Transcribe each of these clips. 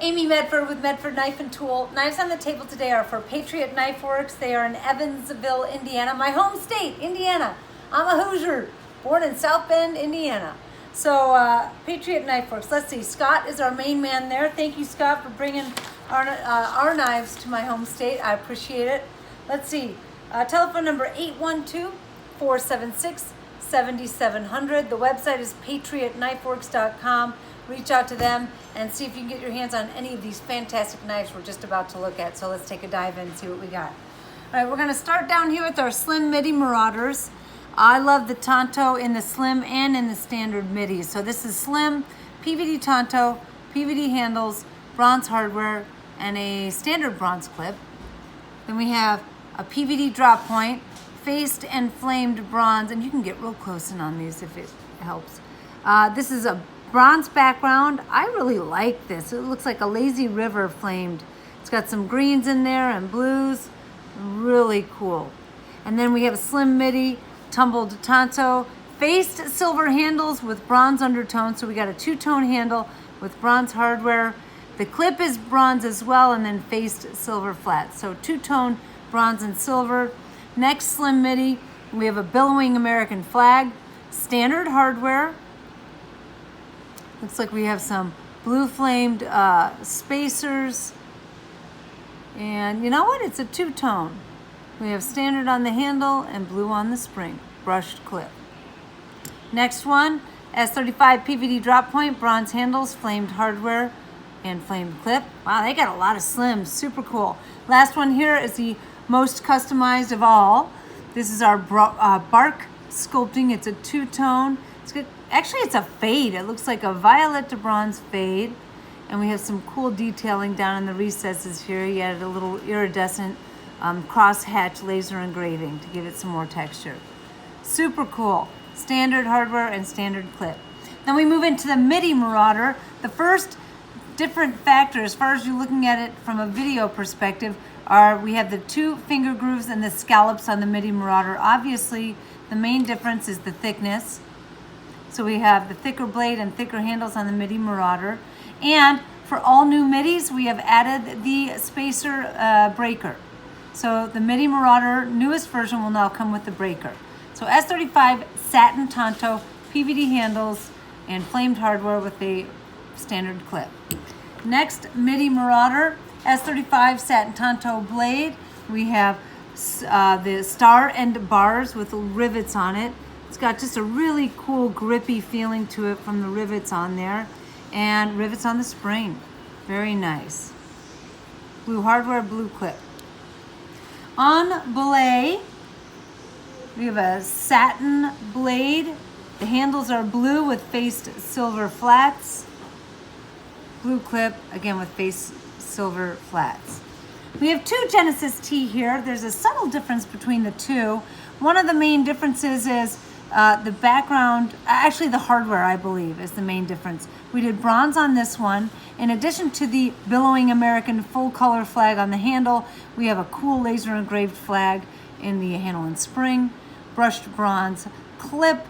Amy Medford with Medford Knife and Tool. Knives on the table today are for Patriot Knifeworks. They are in Evansville, Indiana, my home state, Indiana. I'm a Hoosier, born in South Bend, Indiana. So Patriot Knifeworks. Let's see, Scott is our main man there. Thank you, Scott, for bringing our knives to my home state. I appreciate it. Let's see, telephone number 812-476-7700. The website is patriotknifeworks.com. Reach out to them and see if you can get your hands on any of these fantastic knives we're just about to look at. So let's take a dive in and see what we got. All right, we're going to start down here with our slim Midi Marauders. I love the Tonto in the slim and in the standard Midi. So this is slim, PVD Tonto, PVD handles, bronze hardware, and a standard bronze clip. Then we have a PVD drop point, faced and flamed bronze, and you can get real close in on these if it helps. This is a bronze background. I really like this. It looks like a lazy river flamed. It's got some greens in there and blues. Really cool. And then we have a slim Midi, tumbled Tonto, faced silver handles with bronze undertone. So we got a two-tone handle with bronze hardware. The clip is bronze as well, and then faced silver flat. So two-tone bronze and silver. Next slim Midi, we have a billowing American flag, standard hardware. Looks like we have some blue flamed spacers. And you know what? It's a two-tone. We have standard on the handle and blue on the spring, brushed clip. Next one, S35 PVD drop point, bronze handles, flamed hardware, and flamed clip. Wow, they got a lot of slims, super cool. Last one here is the most customized of all. This is our bark sculpting. It's a two-tone. It's good. Actually, it's a fade. It looks like a violet to bronze fade. And we have some cool detailing down in the recesses here. You added a little iridescent cross-hatch laser engraving to give it some more texture. Super cool. Standard hardware and standard clip. Then we move into the Midi Marauder. The first different factor, as far as you're looking at it from a video perspective, are we have the two finger grooves and the scallops on the Midi Marauder. Obviously, the main difference is the thickness. So we have the thicker blade and thicker handles on the Midi Marauder. And for all new Midis, we have added the spacer breaker. So the Midi Marauder newest version will now come with the breaker. So S35 Satin Tonto, PVD handles, and flamed hardware with a standard clip. Next, Midi Marauder, S35 Satin Tonto blade. We have the star end bars with rivets on it. It's got just a really cool grippy feeling to it from the rivets on there, and rivets on the spring. Very nice. Blue hardware, blue clip. On belay, we have a satin blade. The handles are blue with faced silver flats. Blue clip, again with faced silver flats. We have two Genesis T here. There's a subtle difference between the two. One of the main differences is the background, actually the hardware, I believe, is the main difference. We did bronze on this one. In addition to the billowing American full color flag on the handle, we have a cool laser engraved flag in the handle and spring, brushed bronze clip,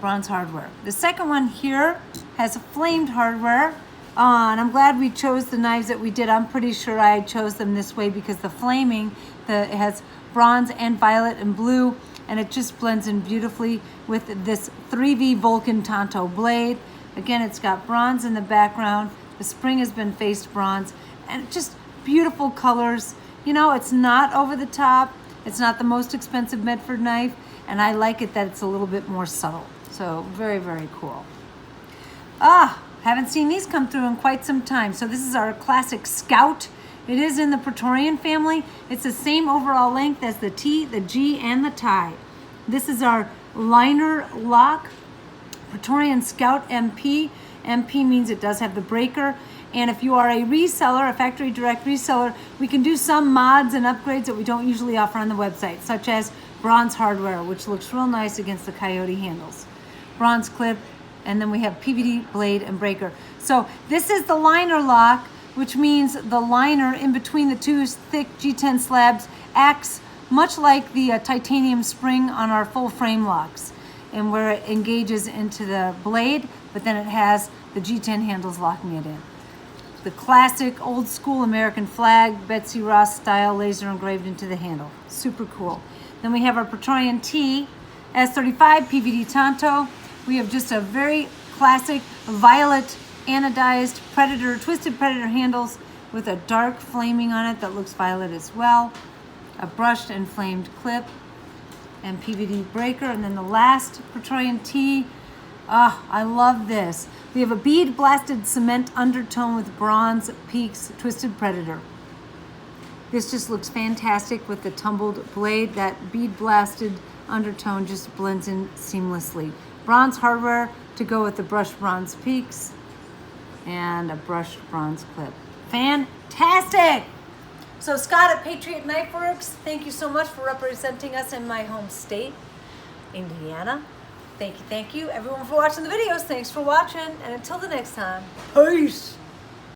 bronze hardware. The second one here has flamed hardware. And I'm glad we chose the knives that we did. I'm pretty sure I chose them this way because the flaming, it has bronze and violet and blue, and it just blends in beautifully with this 3V Vulcan Tonto blade. Again, it's got bronze in the background. The spring has been faced bronze, and just beautiful colors. You know, it's not over the top. It's not the most expensive Medford knife, and I like it that it's a little bit more subtle. So very, very cool. Haven't seen these come through in quite some time. So this is our classic Scout. It is in the Praetorian family. It's the same overall length as the T, the G, and the tie. This is our liner lock, Praetorian Scout MP. MP means it does have the breaker. And if you are a reseller, a factory direct reseller, we can do some mods and upgrades that we don't usually offer on the website, such as bronze hardware, which looks real nice against the coyote handles. Bronze clip, and then we have PVD blade and breaker. So this is the liner lock, which means the liner in between the two thick G10 slabs acts much like the titanium spring on our full frame locks, and where it engages into the blade, but then it has the G10 handles locking it in. the classic old school American flag, Betsy Ross style, laser engraved into the handle. Super cool. Then we have our Praetorian T, S35 PVD Tonto. We have just a very classic violet anodized Predator, twisted Predator handles with a dark flaming on it that looks violet as well. A brushed and flamed clip and PVD breaker. And then the last Praetorian T, I love this. We have a bead blasted cement undertone with bronze peaks, twisted Predator. This just looks fantastic with the tumbled blade. That bead blasted undertone just blends in seamlessly. Bronze hardware to go with the brushed bronze peaks and a brushed bronze clip. Fantastic! So Scott at Patriot Knifeworks, thank you so much for representing us in my home state, Indiana. Thank you, everyone, for watching the videos. Thanks for watching, and until the next time, peace!